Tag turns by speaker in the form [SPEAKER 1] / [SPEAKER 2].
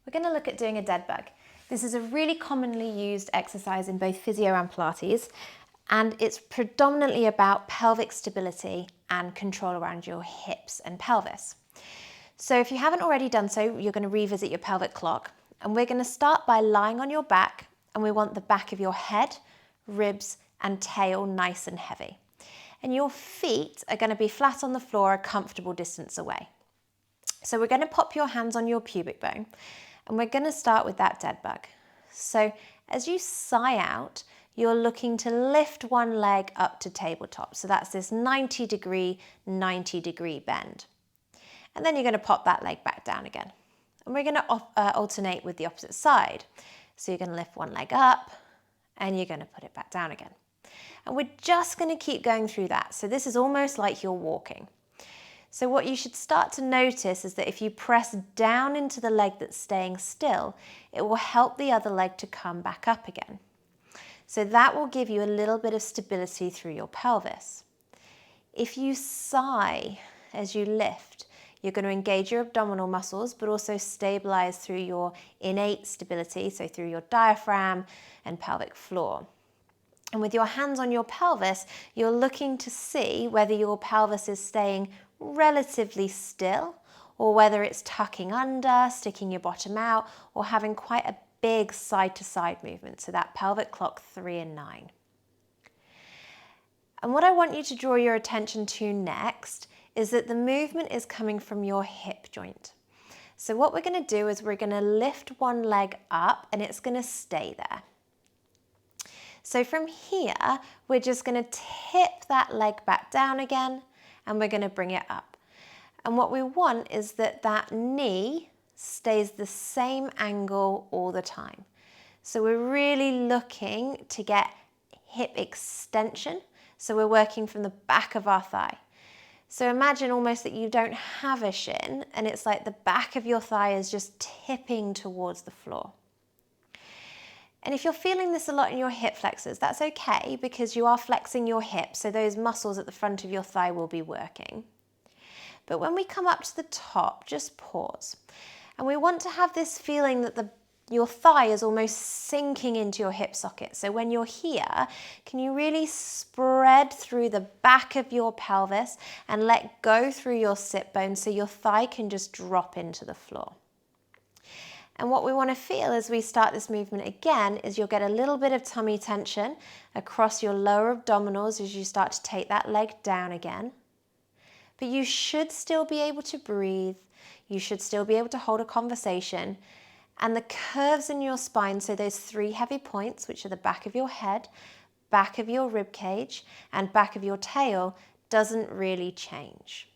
[SPEAKER 1] We're going to look at doing a dead bug. This is a really commonly used exercise in both physio and Pilates, and it's predominantly about pelvic stability and control around your hips and pelvis. So if you haven't already done so, you're going to revisit your pelvic clock, and we're going to start by lying on your back, and we want the back of your head, ribs and tail nice and heavy. And your feet are going to be flat on the floor a comfortable distance away. So we're going to pop your hands on your pubic bone, and we're going to start with that dead bug. So as you sigh out, you're looking to lift one leg up to tabletop. So that's this 90 degree bend. And then you're going to pop that leg back down again. And we're going to alternate with the opposite side. So you're going to lift one leg up and you're going to put it back down again. And we're just going to keep going through that. So this is almost like you're walking. So what you should start to notice is that if you press down into the leg that's staying still, it will help the other leg to come back up again. So that will give you a little bit of stability through your pelvis. If you sigh as you lift, you're going to engage your abdominal muscles, but also stabilize through your innate stability, so through your diaphragm and pelvic floor. And with your hands on your pelvis, you're looking to see whether your pelvis is staying relatively still, or whether it's tucking under, sticking your bottom out, or having quite a big side-to-side movement, so that pelvic clock 3 and 9. And what I want you to draw your attention to next is that the movement is coming from your hip joint. So what we're going to do is we're going to lift one leg up and it's going to stay there. So from here, we're just going to tip that leg back down again, and we're going to bring it up. And what we want is that that knee stays the same angle all the time. So we're really looking to get hip extension. So we're working from the back of our thigh. So imagine almost that you don't have a shin, and it's like the back of your thigh is just tipping towards the floor. And if you're feeling this a lot in your hip flexors, that's okay, because you are flexing your hips, so those muscles at the front of your thigh will be working. But when we come up to the top, just pause. And we want to have this feeling that your thigh is almost sinking into your hip socket. So when you're here, can you really spread through the back of your pelvis and let go through your sit bone so your thigh can just drop into the floor? And what we want to feel as we start this movement again is you'll get a little bit of tummy tension across your lower abdominals as you start to take that leg down again. But you should still be able to breathe. You should still be able to hold a conversation. And the curves in your spine, so those 3 heavy points, which are the back of your head, back of your rib cage, and back of your tail, doesn't really change.